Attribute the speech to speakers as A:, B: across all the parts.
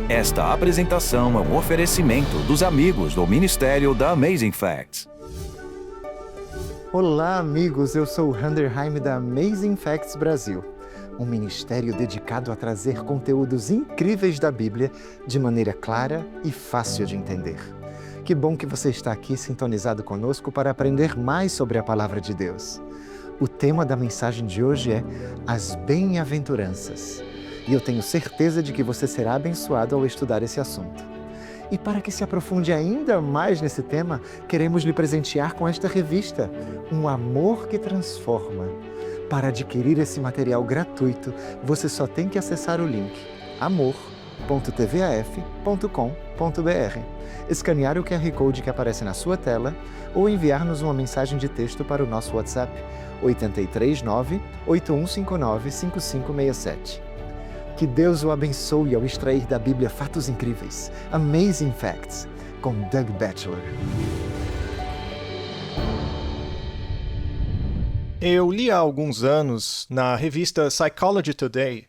A: Esta apresentação é um oferecimento dos amigos do Ministério da Amazing Facts.
B: Olá, amigos! Eu sou o Handerheim da Amazing Facts Brasil, um ministério dedicado a trazer conteúdos incríveis da Bíblia de maneira clara e fácil de entender. Que bom que você está aqui sintonizado conosco para aprender mais sobre a Palavra de Deus. O tema da mensagem de hoje é as bem-aventuranças. E eu tenho certeza de que você será abençoado ao estudar esse assunto. E para que se aprofunde ainda mais nesse tema, queremos lhe presentear com esta revista, Um Amor que Transforma. Para adquirir esse material gratuito, você só tem que acessar o link amor.tvaf.com.br, escanear o QR Code que aparece na sua tela ou enviar-nos uma mensagem de texto para o nosso WhatsApp 839-8159-5567. Que Deus o abençoe ao extrair da Bíblia fatos incríveis. Amazing Facts, com Doug Batchelor.
C: Eu li há alguns anos, na revista Psychology Today,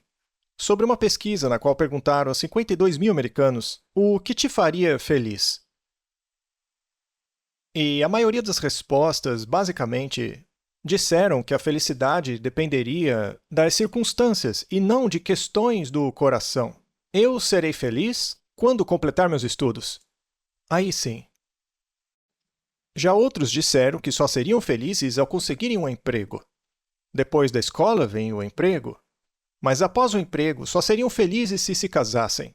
C: sobre uma pesquisa na qual perguntaram a 52 mil americanos o que te faria feliz. E a maioria das respostas, basicamente, disseram que a felicidade dependeria das circunstâncias e não de questões do coração. Eu serei feliz quando completar meus estudos. Aí sim. Já outros disseram que só seriam felizes ao conseguirem um emprego. Depois da escola vem o emprego, mas após o emprego só seriam felizes se casassem.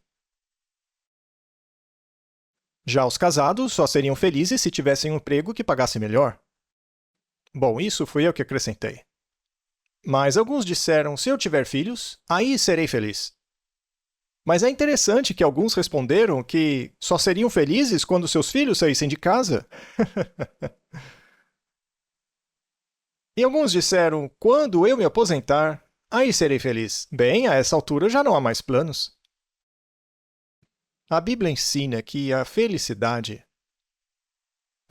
C: Já os casados só seriam felizes se tivessem um emprego que pagasse melhor. Bom, isso fui eu que acrescentei. Mas alguns disseram, se eu tiver filhos, aí serei feliz. Mas é interessante que alguns responderam que só seriam felizes quando seus filhos saíssem de casa. E alguns disseram, quando eu me aposentar, aí serei feliz. Bem, a essa altura já não há mais planos. A Bíblia ensina que a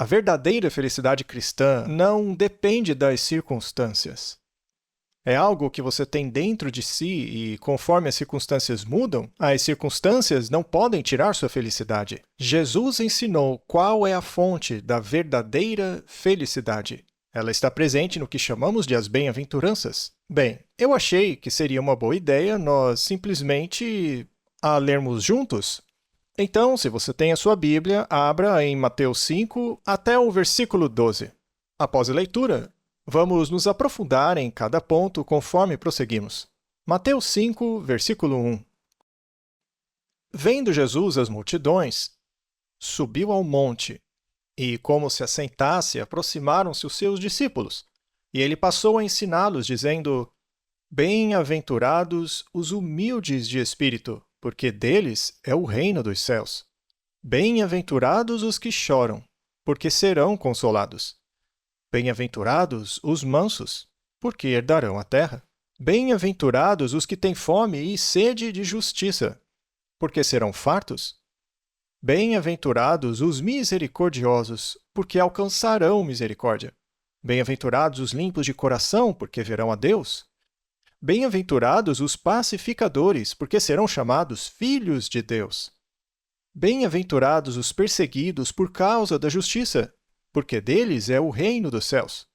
C: verdadeira felicidade cristã não depende das circunstâncias. É algo que você tem dentro de si e, conforme as circunstâncias mudam, as circunstâncias não podem tirar sua felicidade. Jesus ensinou qual é a fonte da verdadeira felicidade. Ela está presente no que chamamos de as bem-aventuranças. Bem, eu achei que seria uma boa ideia nós simplesmente a lermos juntos. Então, se você tem a sua Bíblia, abra em Mateus 5 até o versículo 12. Após a leitura, vamos nos aprofundar em cada ponto conforme prosseguimos. Mateus 5, versículo 1. Vendo Jesus as multidões, subiu ao monte, e como se assentasse, aproximaram-se os seus discípulos, e ele passou a ensiná-los, dizendo: Bem-aventurados os humildes de espírito, porque deles é o reino dos céus. Bem-aventurados os que choram, porque serão consolados. Bem-aventurados os mansos, porque herdarão a terra. Bem-aventurados os que têm fome e sede de justiça, porque serão fartos. Bem-aventurados os misericordiosos, porque alcançarão misericórdia. Bem-aventurados os limpos de coração, porque verão a Deus. Bem-aventurados os pacificadores, porque serão chamados filhos de Deus. Bem-aventurados os perseguidos por causa da justiça, porque deles é o reino dos céus.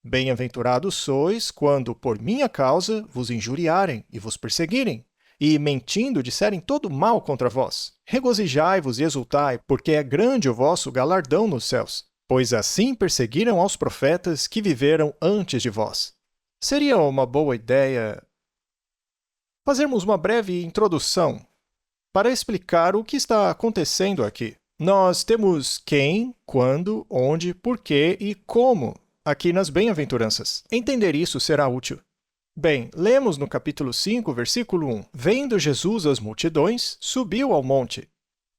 C: Bem-aventurados sois quando, por minha causa, vos injuriarem e vos perseguirem, e, mentindo, disserem todo mal contra vós. Regozijai-vos e exultai, porque é grande o vosso galardão nos céus, pois assim perseguiram aos profetas que viveram antes de vós. Seria uma boa ideia fazermos uma breve introdução para explicar o que está acontecendo aqui. Nós temos quem, quando, onde, porquê e como aqui nas bem-aventuranças. Entender isso será útil. Bem, lemos no capítulo 5, versículo 1. Vendo Jesus as multidões, subiu ao monte.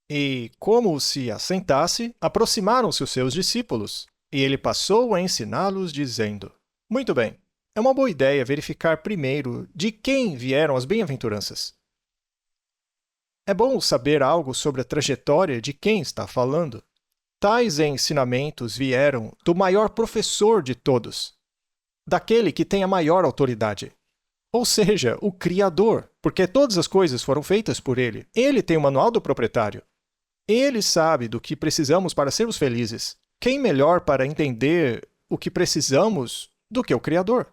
C: E, como se assentasse, aproximaram-se os seus discípulos. E ele passou a ensiná-los, dizendo: Muito bem. É uma boa ideia verificar primeiro de quem vieram as bem-aventuranças. É bom saber algo sobre a trajetória de quem está falando. Tais ensinamentos vieram do maior professor de todos, daquele que tem a maior autoridade. ou seja, o Criador, porque todas as coisas foram feitas por Ele. Ele tem o manual do proprietário. Ele sabe do que precisamos para sermos felizes. Quem melhor para entender o que precisamos do que o Criador?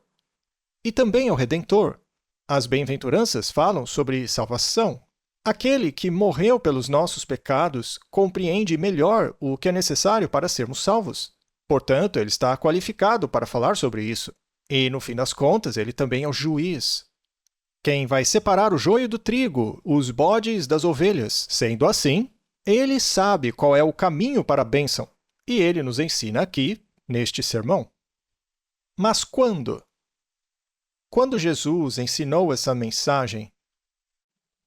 C: E também é o Redentor. As bem-aventuranças falam sobre salvação. Aquele que morreu pelos nossos pecados compreende melhor o que é necessário para sermos salvos. Portanto, ele está qualificado para falar sobre isso. E, no fim das contas, ele também é o juiz. Quem vai separar o joio do trigo, os bodes das ovelhas. Sendo assim, ele sabe qual é o caminho para a bênção. E ele nos ensina aqui, neste sermão. Mas quando? Quando Jesus ensinou essa mensagem,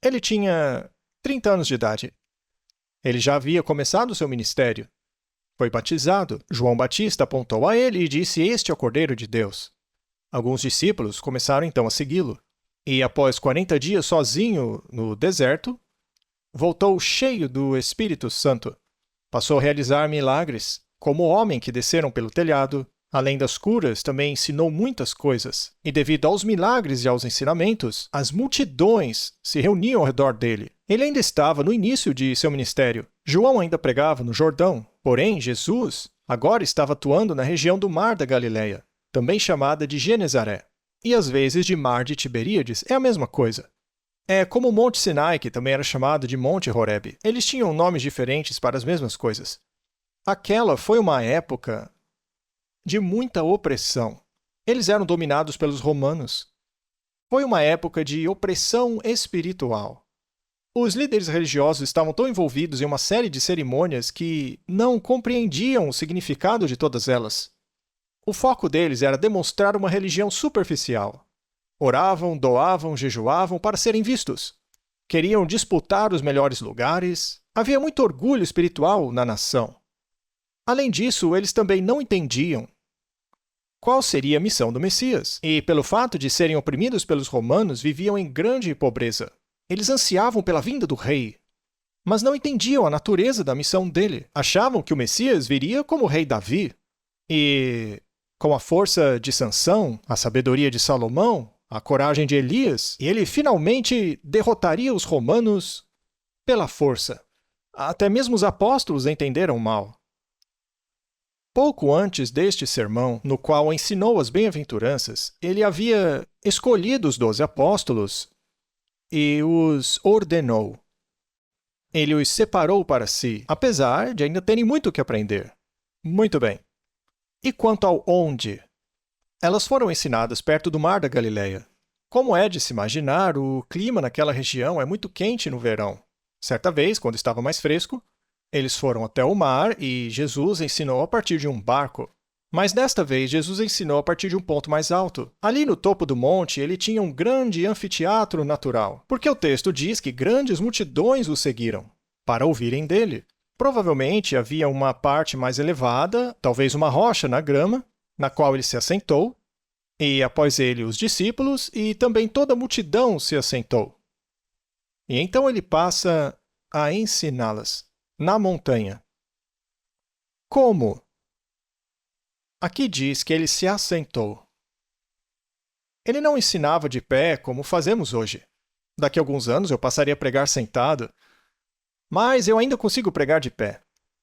C: ele tinha 30 anos de idade. Ele já havia começado seu ministério. Foi batizado. João Batista apontou a ele e disse: "Este é o Cordeiro de Deus." Alguns discípulos começaram então a segui-lo. E após 40 dias sozinho no deserto, voltou cheio do Espírito Santo. Passou a realizar milagres, como o homem que desceram pelo telhado. Além das curas, também ensinou muitas coisas. E devido aos milagres e aos ensinamentos, as multidões se reuniam ao redor dele. Ele ainda estava no início de seu ministério. João ainda pregava no Jordão. Porém, Jesus agora estava atuando na região do Mar da Galileia, também chamada de Genezaré. E às vezes de Mar de Tiberíades é a mesma coisa. É como o Monte Sinai, que também era chamado de Monte Horebe. Eles tinham nomes diferentes para as mesmas coisas. Aquela foi uma época de muita opressão. Eles eram dominados pelos romanos. Foi uma época de opressão espiritual. Os líderes religiosos estavam tão envolvidos em uma série de cerimônias que não compreendiam o significado de todas elas. O foco deles era demonstrar uma religião superficial. Oravam, doavam, jejuavam para serem vistos. Queriam disputar os melhores lugares. Havia muito orgulho espiritual na nação. Além disso, eles também não entendiam qual seria a missão do Messias. E, pelo fato de serem oprimidos pelos romanos, viviam em grande pobreza. Eles ansiavam pela vinda do rei, mas não entendiam a natureza da missão dele. Achavam que o Messias viria como o rei Davi. E, com a força de Sansão, a sabedoria de Salomão, a coragem de Elias, ele finalmente derrotaria os romanos pela força. Até mesmo os apóstolos entenderam mal. Pouco antes deste sermão, no qual ensinou as bem-aventuranças, ele havia escolhido os 12 apóstolos e os ordenou. Ele os separou para si, apesar de ainda terem muito o que aprender. Muito bem. E quanto ao onde? Elas foram ensinadas perto do Mar da Galileia. Como é de se imaginar, o clima naquela região é muito quente no verão. Certa vez, quando estava mais fresco, eles foram até o mar e Jesus ensinou a partir de um barco. Mas desta vez, Jesus ensinou a partir de um ponto mais alto. Ali no topo do monte, ele tinha um grande anfiteatro natural, porque o texto diz que grandes multidões o seguiram para ouvirem dele. Provavelmente havia uma parte mais elevada, talvez uma rocha na grama, na qual ele se assentou, e após ele os discípulos e também toda a multidão se assentou. E então ele passa a ensiná-las na montanha. Como? Aqui diz que ele se assentou. Ele não ensinava de pé como fazemos hoje. Daqui a alguns anos eu passaria a pregar sentado, mas eu ainda consigo pregar de pé.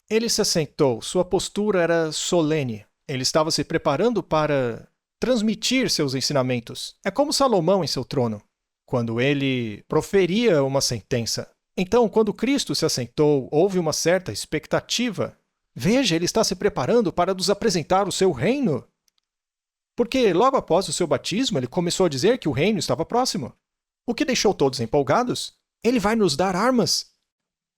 C: Ele se assentou, sua postura era solene. Ele estava se preparando para transmitir seus ensinamentos. É como Salomão em seu trono, quando ele proferia uma sentença. Então, quando Cristo se assentou, houve uma certa expectativa. Veja, ele está se preparando para nos apresentar o seu reino. Porque logo após o seu batismo, ele começou a dizer que o reino estava próximo. O que deixou todos empolgados? Ele vai nos dar armas.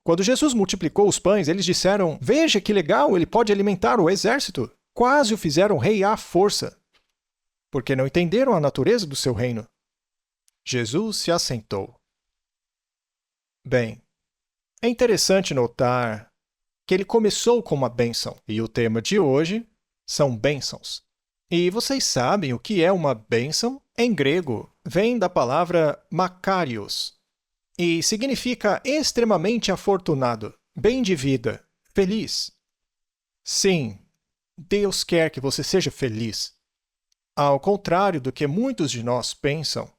C: Quando Jesus multiplicou os pães, eles disseram: "Veja que legal, ele pode alimentar o exército." Quase o fizeram rei à força, porque não entenderam a natureza do seu reino. Jesus se assentou. Bem, é interessante notar que ele começou com uma bênção, e o tema de hoje são bênçãos. E vocês sabem o que é uma bênção? Em grego, vem da palavra makarios, e significa extremamente afortunado, bem de vida, feliz. Sim, Deus quer que você seja feliz. Ao contrário do que muitos de nós pensam,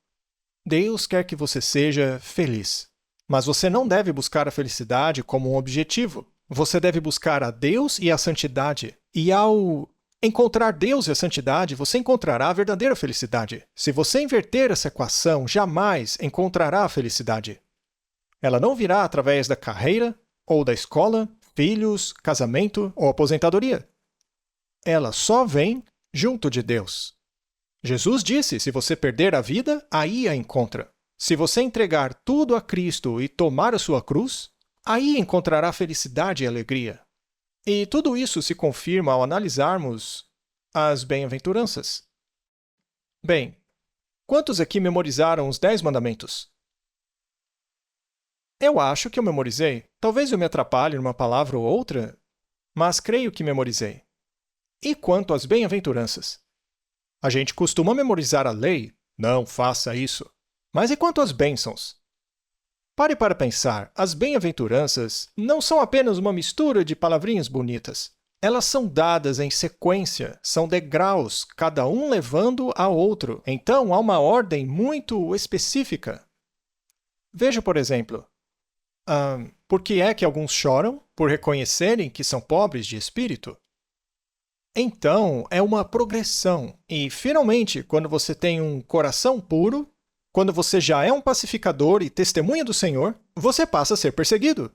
C: Deus quer que você seja feliz. Mas você não deve buscar a felicidade como um objetivo. Você deve buscar a Deus e a santidade. E ao encontrar Deus e a santidade, você encontrará a verdadeira felicidade. Se você inverter essa equação, jamais encontrará a felicidade. Ela não virá através da carreira, ou da escola, filhos, casamento ou aposentadoria. Ela só vem junto de Deus. Jesus disse: se você perder a vida, aí a encontra. Se você entregar tudo a Cristo e tomar a sua cruz, aí encontrará felicidade e alegria. E tudo isso se confirma ao analisarmos as bem-aventuranças. Bem, quantos aqui memorizaram os 10 mandamentos? Eu acho que eu memorizei. Talvez eu me atrapalhe numa palavra ou outra, mas creio que memorizei. E quanto às bem-aventuranças? A gente costuma memorizar a lei, não faça isso. Mas e quanto às bênçãos? Pare para pensar, as bem-aventuranças não são apenas uma mistura de palavrinhas bonitas. Elas são dadas em sequência, são degraus, cada um levando ao outro. Então, há uma ordem muito específica. Veja, por exemplo, por que é que alguns choram? Por reconhecerem que são pobres de espírito? Então, é uma progressão. E, finalmente, quando você tem um coração puro, quando você já é um pacificador e testemunha do Senhor, você passa a ser perseguido.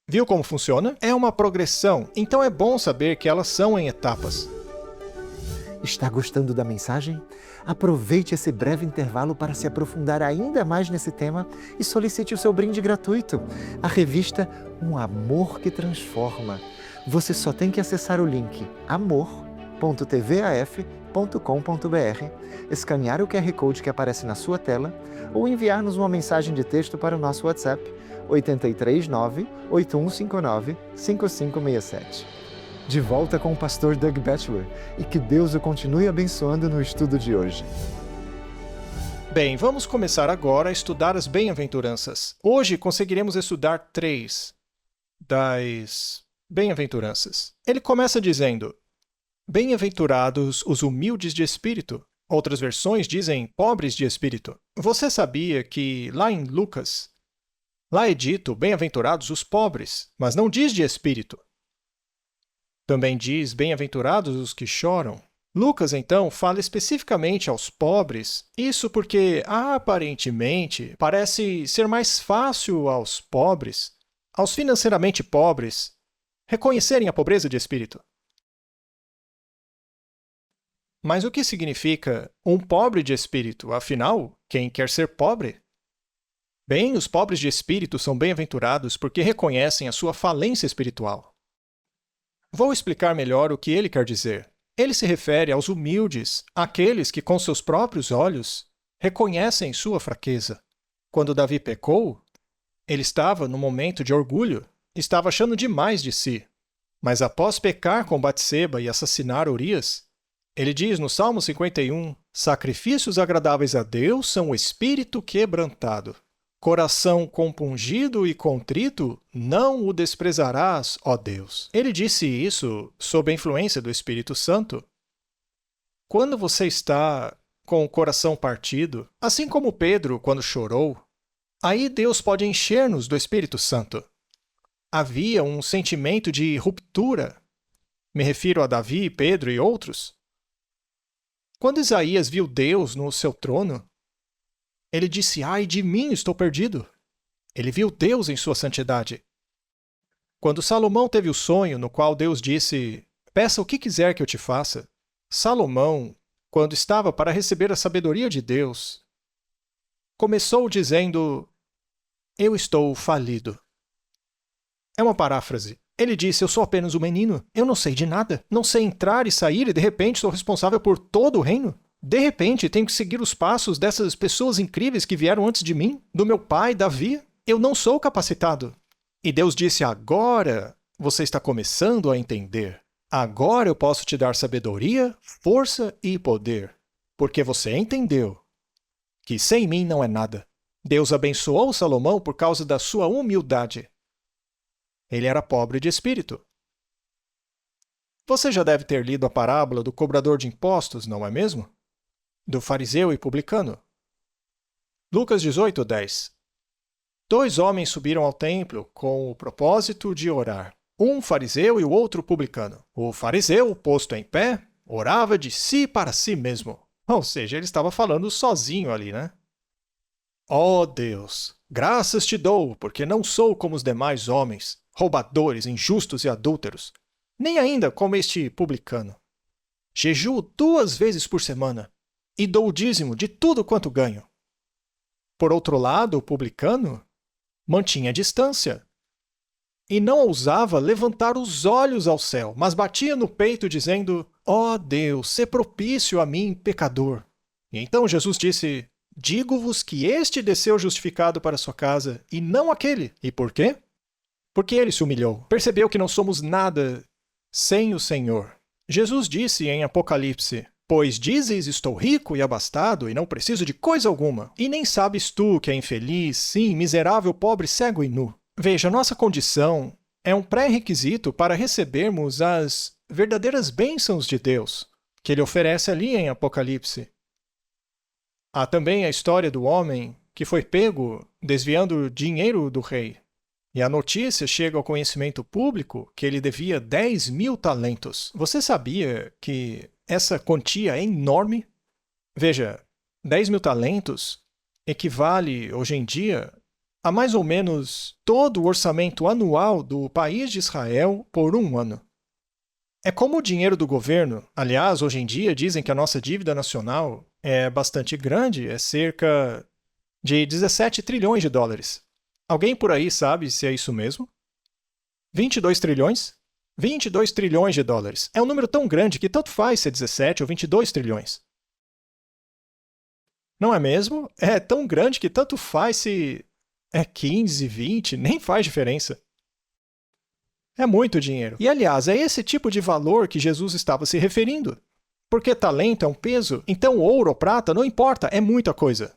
C: Viu como funciona? É uma progressão, então é bom saber que elas são em etapas.
B: Está gostando da mensagem? Aproveite esse breve intervalo para se aprofundar ainda mais nesse tema e solicite o seu brinde gratuito, a revista Um Amor que Transforma. Você só tem que acessar o link amor.tvaf.com.br, escanear o QR Code que aparece na sua tela ou enviar-nos uma mensagem de texto para o nosso WhatsApp 839-8159-5567. De volta com o pastor Doug Batchelor e que Deus o continue abençoando no estudo de hoje.
C: Bem, vamos começar agora a estudar as bem-aventuranças. Hoje conseguiremos estudar 3 das bem-aventuranças. Ele começa dizendo: bem-aventurados os humildes de espírito. Outras versões dizem pobres de espírito. Você sabia que lá em Lucas, lá é dito bem-aventurados os pobres, mas não diz de espírito. Também diz bem-aventurados os que choram. Lucas, então, fala especificamente aos pobres, isso porque, aparentemente, parece ser mais fácil aos pobres, aos financeiramente pobres, reconhecerem a pobreza de espírito. Mas o que significa um pobre de espírito? Afinal, quem quer ser pobre? Bem, os pobres de espírito são bem-aventurados porque reconhecem a sua falência espiritual. Vou explicar melhor o que ele quer dizer. Ele se refere aos humildes, aqueles que com seus próprios olhos reconhecem sua fraqueza. Quando Davi pecou, ele estava num momento de orgulho, estava achando demais de si. Mas após pecar com Batseba e assassinar Urias, ele diz no Salmo 51, sacrifícios agradáveis a Deus são o espírito quebrantado. Coração compungido e contrito, não o desprezarás, ó Deus. Ele disse isso sob a influência do Espírito Santo. Quando você está com o coração partido, assim como Pedro quando chorou, aí Deus pode encher-nos do Espírito Santo. Havia um sentimento de ruptura. Me refiro a Davi, Pedro e outros. Quando Isaías viu Deus no seu trono, ele disse, ai de mim, estou perdido. Ele viu Deus em sua santidade. Quando Salomão teve o sonho no qual Deus disse, peça o que quiser que eu te faça, Salomão, quando estava para receber a sabedoria de Deus, começou dizendo, eu estou falido. É uma paráfrase. Ele disse, eu sou apenas um menino, eu não sei de nada, não sei entrar e sair e de repente sou responsável por todo o reino. De repente, tenho que seguir os passos dessas pessoas incríveis que vieram antes de mim, do meu pai, Davi. Eu não sou capacitado. E Deus disse, agora você está começando a entender. Agora eu posso te dar sabedoria, força e poder. Porque você entendeu que sem mim não é nada. Deus abençoou Salomão por causa da sua humildade. Ele era pobre de espírito. Você já deve ter lido a parábola do cobrador de impostos, não é mesmo? Do fariseu e publicano. Lucas 18:10. 2 homens subiram ao templo com o propósito de orar. Um fariseu e o outro publicano. O fariseu, posto em pé, orava de si para si mesmo. Ou seja, ele estava falando sozinho ali, né? Ó Deus, graças te dou, porque não sou como os demais homens, roubadores, injustos e adúlteros, nem ainda como este publicano. Jejuo 2 vezes por semana e dou o dízimo de tudo quanto ganho. Por outro lado, o publicano mantinha distância e não ousava levantar os olhos ao céu, mas batia no peito dizendo: ó Deus, sê propício a mim, pecador. E então Jesus disse: digo-vos que este desceu justificado para sua casa, e não aquele. E por quê? Porque ele se humilhou. Percebeu que não somos nada sem o Senhor. Jesus disse em Apocalipse: pois dizes, estou rico e abastado, e não preciso de coisa alguma. E nem sabes tu que é infeliz, sim, miserável, pobre, cego e nu. Veja, nossa condição é um pré-requisito para recebermos as verdadeiras bênçãos de Deus, que ele oferece ali em Apocalipse. Há também a história do homem que foi pego desviando dinheiro do rei. E a notícia chega ao conhecimento público que ele devia 10.000 talentos. Você sabia que essa quantia é enorme? Veja, 10.000 talentos equivale, hoje em dia, a mais ou menos todo o orçamento anual do país de Israel por um ano. É como o dinheiro do governo. Aliás, hoje em dia dizem que a nossa dívida nacional é bastante grande, é cerca de 17 trilhões de dólares. Alguém por aí sabe se é isso mesmo? 22 trilhões? 22 trilhões de dólares. É um número tão grande que tanto faz se é 17 ou 22 trilhões. Não é mesmo? É tão grande que tanto faz se é 15, 20, nem faz diferença. É muito dinheiro. E, aliás, é esse tipo de valor que Jesus estava se referindo. Porque talento é um peso, então ouro ou prata não importa, é muita coisa.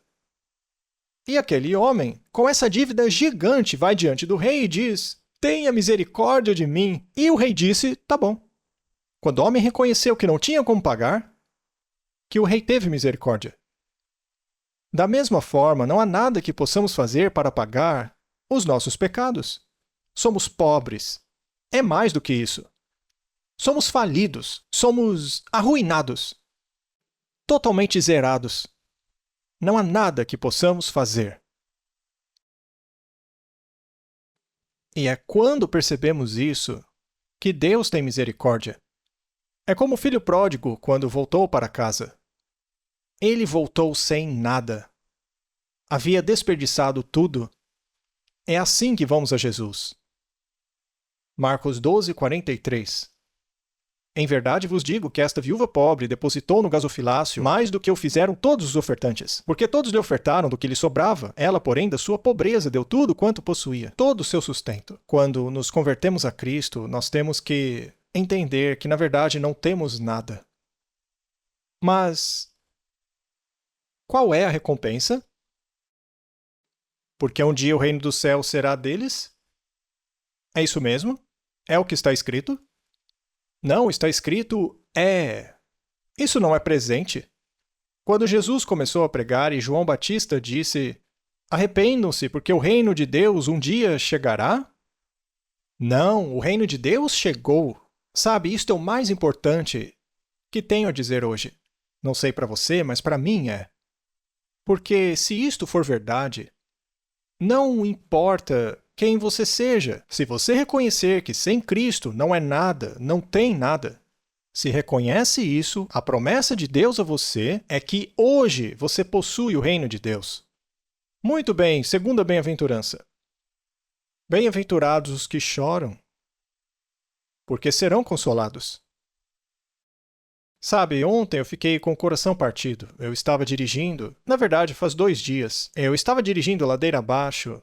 C: E aquele homem, com essa dívida gigante, vai diante do rei e diz: tenha misericórdia de mim. E o rei disse: tá bom. Quando o homem reconheceu que não tinha como pagar, que o rei teve misericórdia. Da mesma forma, não há nada que possamos fazer para pagar os nossos pecados. Somos pobres. É mais do que isso. Somos falidos. Somos arruinados. Totalmente zerados. Não há nada que possamos fazer. E é quando percebemos isso que Deus tem misericórdia. É como o filho pródigo quando voltou para casa. Ele voltou sem nada. Havia desperdiçado tudo. É assim que vamos a Jesus. Marcos 12:43. Em verdade vos digo que esta viúva pobre depositou no gasofilácio mais do que o fizeram todos os ofertantes, porque todos lhe ofertaram do que lhe sobrava, ela, porém, da sua pobreza deu tudo quanto possuía, todo o seu sustento. Quando nos convertemos a Cristo, nós temos que entender que, na verdade, não temos nada. Mas qual é a recompensa? Porque um dia o reino do céu será deles? É isso mesmo? É o que está escrito? Não, está escrito é. Isso não é presente. Quando Jesus começou a pregar e João Batista disse: arrependam-se, porque o reino de Deus um dia chegará? Não, o reino de Deus chegou. Sabe, isto é o mais importante que tenho a dizer hoje. Não sei para você, mas para mim é. Porque se isto for verdade, não importa quem você seja. Se você reconhecer que sem Cristo não é nada, não tem nada, se reconhece isso, a promessa de Deus a você é que hoje você possui o reino de Deus. Muito bem, segunda bem-aventurança. Bem-aventurados os que choram, porque serão consolados. Sabe, ontem eu fiquei com o coração partido. Eu estava dirigindo, na verdade faz 2 dias, eu estava dirigindo ladeira abaixo.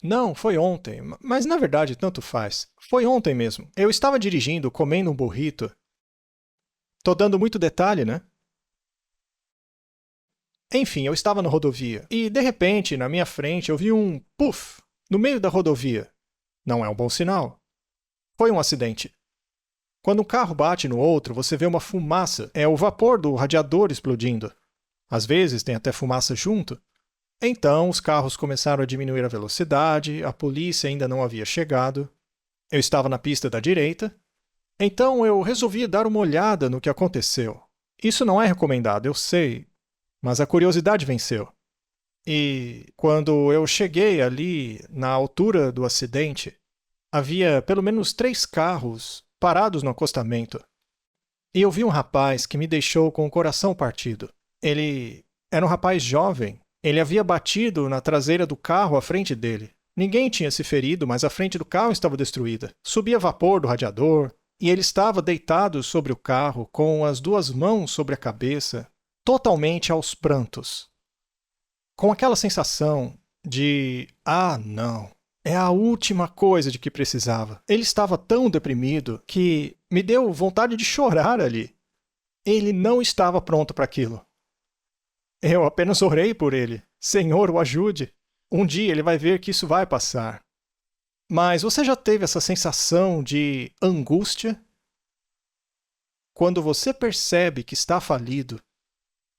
C: Não, foi ontem, mas na verdade tanto faz. Foi ontem mesmo. Eu estava dirigindo, comendo um burrito. Tô dando muito detalhe, né? Enfim, eu estava na rodovia e, de repente, na minha frente eu vi um puff no meio da rodovia. Não é um bom sinal. Foi um acidente. Quando um carro bate no outro, você vê uma fumaça. É o vapor do radiador explodindo. Às vezes tem até fumaça junto. Então, os carros começaram a diminuir a velocidade, a polícia ainda não havia chegado. Eu estava na pista da direita. Então, eu resolvi dar uma olhada no que aconteceu. Isso não é recomendado, eu sei, mas a curiosidade venceu. E quando eu cheguei ali, na altura do acidente, havia pelo menos 3 carros parados no acostamento. E eu vi um rapaz que me deixou com o coração partido. Ele era um rapaz jovem. Ele havia batido na traseira do carro à frente dele. Ninguém tinha se ferido, mas a frente do carro estava destruída. Subia vapor do radiador, e ele estava deitado sobre o carro, com as 2 mãos sobre a cabeça, totalmente aos prantos. Com aquela sensação de, não, é a última coisa de que precisava. Ele estava tão deprimido que me deu vontade de chorar ali. Ele não estava pronto para aquilo. Eu apenas orei por ele. Senhor, o ajude. Um dia ele vai ver que isso vai passar. Mas você já teve essa sensação de angústia? Quando você percebe que está falido,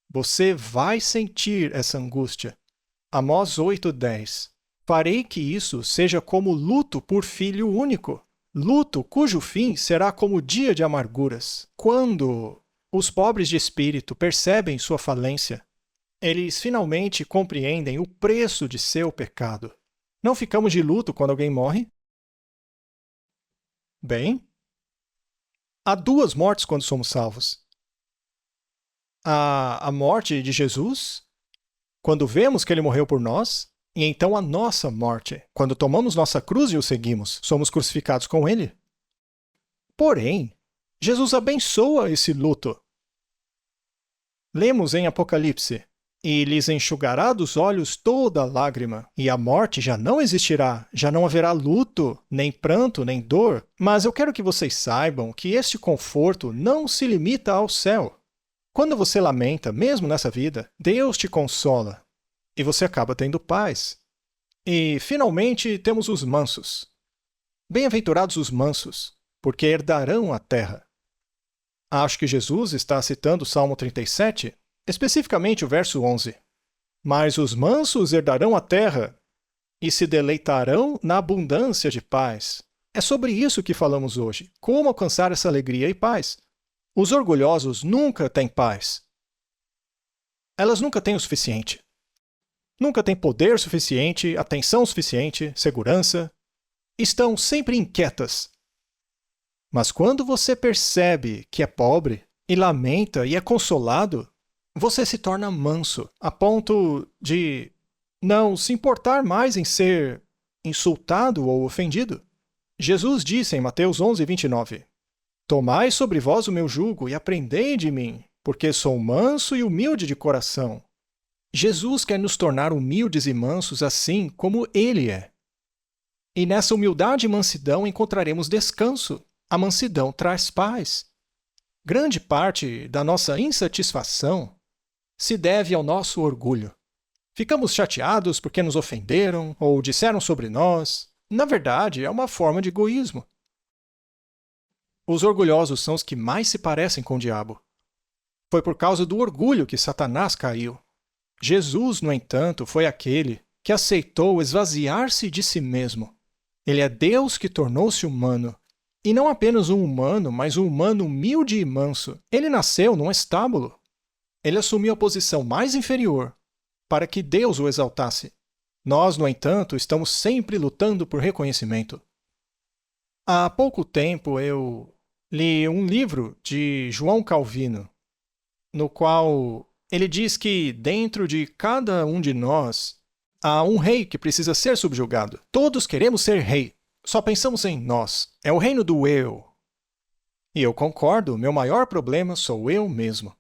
C: você vai sentir essa angústia. Amós 8:10. Farei que isso seja como luto por filho único, luto cujo fim será como dia de amarguras. Quando os pobres de espírito percebem sua falência, eles finalmente compreendem o preço de seu pecado. Não ficamos de luto quando alguém morre? Bem, há 2 mortes quando somos salvos. A morte de Jesus, quando vemos que ele morreu por nós, e então a nossa morte, quando tomamos nossa cruz e o seguimos, somos crucificados com ele. Porém, Jesus abençoa esse luto. Lemos em Apocalipse: e lhes enxugará dos olhos toda lágrima, e a morte já não existirá, já não haverá luto, nem pranto, nem dor. Mas eu quero que vocês saibam que este conforto não se limita ao céu. Quando você lamenta, mesmo nessa vida, Deus te consola, e você acaba tendo paz. E, finalmente, temos os mansos. Bem-aventurados os mansos, porque herdarão a terra. Acho que Jesus está citando o Salmo 37, especificamente o verso 11. Mas os mansos herdarão a terra e se deleitarão na abundância de paz. É sobre isso que falamos hoje. Como alcançar essa alegria e paz? Os orgulhosos nunca têm paz. Elas nunca têm o suficiente. Nunca têm poder suficiente, atenção suficiente, segurança. Estão sempre inquietas. Mas quando você percebe que é pobre, e lamenta e é consolado, você se torna manso, a ponto de não se importar mais em ser insultado ou ofendido. Jesus disse em Mateus 11:29, Tomai sobre vós o meu jugo e aprendei de mim, porque sou manso e humilde de coração. Jesus quer nos tornar humildes e mansos assim como Ele é. E nessa humildade e mansidão encontraremos descanso. A mansidão traz paz. Grande parte da nossa insatisfação se deve ao nosso orgulho. Ficamos chateados porque nos ofenderam ou disseram sobre nós. Na verdade, é uma forma de egoísmo. Os orgulhosos são os que mais se parecem com o diabo. Foi por causa do orgulho que Satanás caiu. Jesus, no entanto, foi aquele que aceitou esvaziar-se de si mesmo. Ele é Deus que tornou-se humano. E não apenas um humano, mas um humano humilde e manso. Ele nasceu num estábulo. Ele assumiu a posição mais inferior para que Deus o exaltasse. Nós, no entanto, estamos sempre lutando por reconhecimento. Há pouco tempo eu li um livro de João Calvino, no qual ele diz que dentro de cada um de nós há um rei que precisa ser subjugado. Todos queremos ser rei. Só pensamos em nós. É o reino do eu. E eu concordo, meu maior problema sou eu mesmo.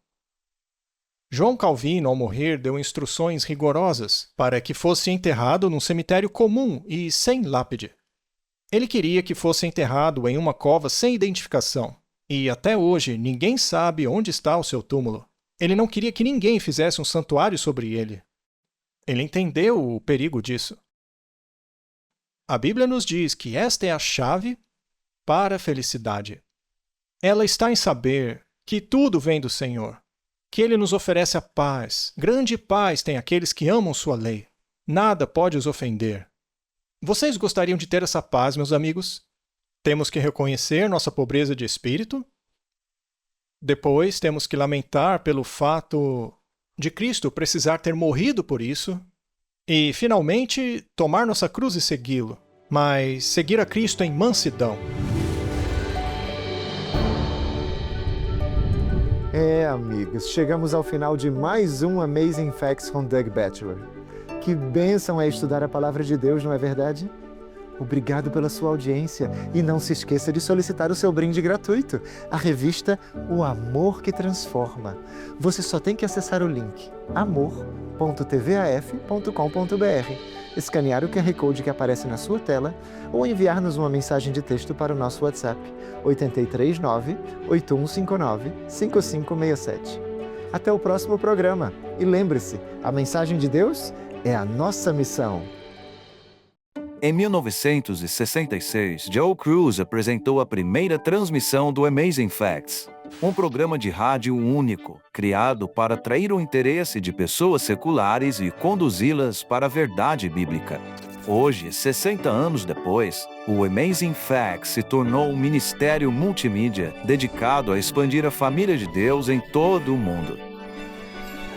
C: João Calvino, ao morrer, deu instruções rigorosas para que fosse enterrado num cemitério comum e sem lápide. Ele queria que fosse enterrado em uma cova sem identificação. E até hoje ninguém sabe onde está o seu túmulo. Ele não queria que ninguém fizesse um santuário sobre ele. Ele entendeu o perigo disso. A Bíblia nos diz que esta é a chave para a felicidade. Ela está em saber que tudo vem do Senhor, que Ele nos oferece a paz. Grande paz tem aqueles que amam sua lei. Nada pode os ofender. Vocês gostariam de ter essa paz, meus amigos? Temos que reconhecer nossa pobreza de espírito. Depois, temos que lamentar pelo fato de Cristo precisar ter morrido por isso. E, finalmente, tomar nossa cruz e segui-lo. Mas seguir a Cristo em mansidão.
B: Amigos, chegamos ao final de mais um Amazing Facts com Doug Batchelor. Que bênção é estudar a Palavra de Deus, não é verdade? Obrigado pela sua audiência e não se esqueça de solicitar o seu brinde gratuito, a revista O Amor que Transforma. Você só tem que acessar o link amor.tvaf.com.br, escanear o QR Code que aparece na sua tela ou enviar-nos uma mensagem de texto para o nosso WhatsApp 839-8159-5567. Até o próximo programa e lembre-se, a mensagem de Deus é a nossa missão.
A: Em 1966, Joe Cruz apresentou a primeira transmissão do Amazing Facts, um programa de rádio único, criado para atrair o interesse de pessoas seculares e conduzi-las para a verdade bíblica. Hoje, 60 anos depois, o Amazing Facts se tornou um ministério multimídia dedicado a expandir a família de Deus em todo o mundo.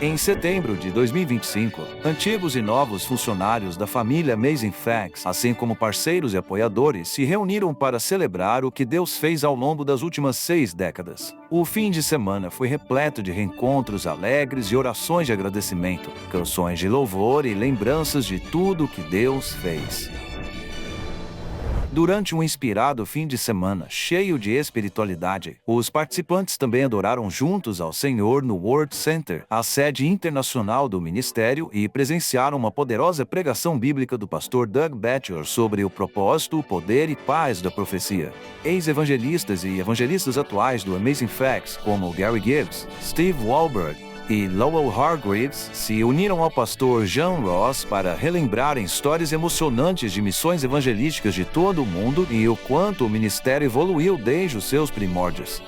A: Em setembro de 2025, antigos e novos funcionários da família Amazing Facts, assim como parceiros e apoiadores, se reuniram para celebrar o que Deus fez ao longo das últimas 6 décadas. O fim de semana foi repleto de reencontros alegres e orações de agradecimento, canções de louvor e lembranças de tudo o que Deus fez. Durante um inspirado fim de semana cheio de espiritualidade, os participantes também adoraram juntos ao Senhor no World Center, a sede internacional do ministério, e presenciaram uma poderosa pregação bíblica do pastor Doug Batchelor sobre o propósito, poder e paz da profecia. Ex-evangelistas e evangelistas atuais do Amazing Facts, como Gary Gibbs, Steve Wahlberg e Lowell Hargreaves, se uniram ao pastor John Ross para relembrarem histórias emocionantes de missões evangelísticas de todo o mundo e o quanto o ministério evoluiu desde os seus primórdios.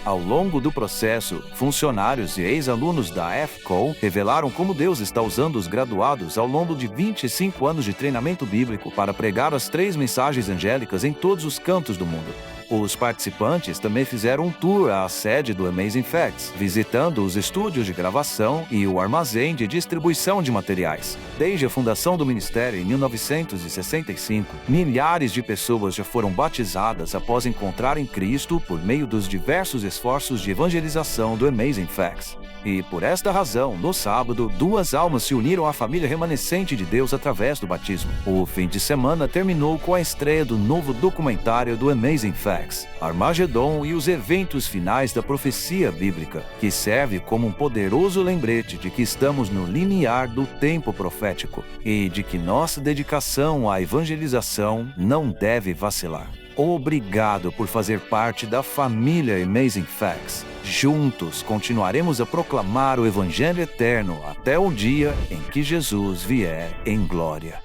A: Ao longo do processo, funcionários e ex-alunos da FCO revelaram como Deus está usando os graduados ao longo de 25 anos de treinamento bíblico para pregar as 3 mensagens angélicas em todos os cantos do mundo. Os participantes também fizeram um tour à sede do Amazing Facts, visitando os estúdios de gravação e o armazém de distribuição de materiais. Desde a fundação do ministério em 1965, milhares de pessoas já foram batizadas após encontrarem Cristo por meio dos diversos esforços de evangelização do Amazing Facts. E por esta razão, no sábado, 2 almas se uniram à família remanescente de Deus através do batismo. O fim de semana terminou com a estreia do novo documentário do Amazing Facts, Armagedon e os eventos finais da profecia bíblica, que serve como um poderoso lembrete de que estamos no limiar do tempo profético e de que nossa dedicação à evangelização não deve vacilar. Obrigado por fazer parte da família Amazing Facts. Juntos continuaremos a proclamar o Evangelho eterno até o dia em que Jesus vier em glória.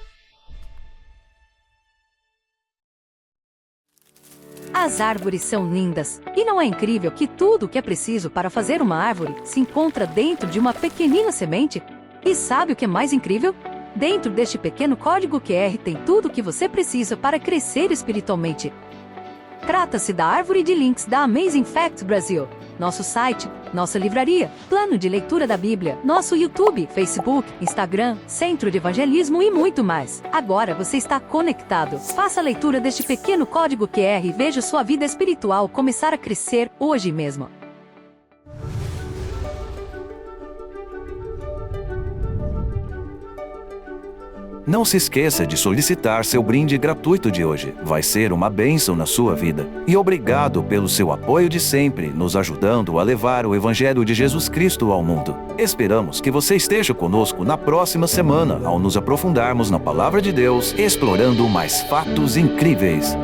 D: As árvores são lindas, e não é incrível que tudo o que é preciso para fazer uma árvore se encontra dentro de uma pequenina semente? E sabe o que é mais incrível? Dentro deste pequeno código QR tem tudo o que você precisa para crescer espiritualmente. Trata-se da árvore de links da Amazing Facts Brasil. Nosso site, nossa livraria, plano de leitura da Bíblia, nosso YouTube, Facebook, Instagram, Centro de Evangelismo e muito mais. Agora você está conectado. Faça a leitura deste pequeno código QR e veja sua vida espiritual começar a crescer hoje mesmo.
A: Não se esqueça de solicitar seu brinde gratuito de hoje. Vai ser uma bênção na sua vida. E obrigado pelo seu apoio de sempre, nos ajudando a levar o Evangelho de Jesus Cristo ao mundo. Esperamos que você esteja conosco na próxima semana, ao nos aprofundarmos na Palavra de Deus, explorando mais fatos incríveis.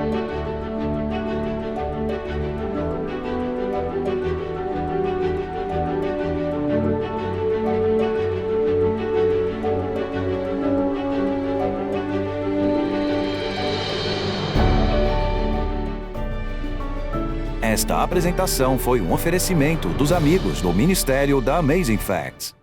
A: É Esta apresentação foi um oferecimento dos amigos do Ministério da Amazing Facts.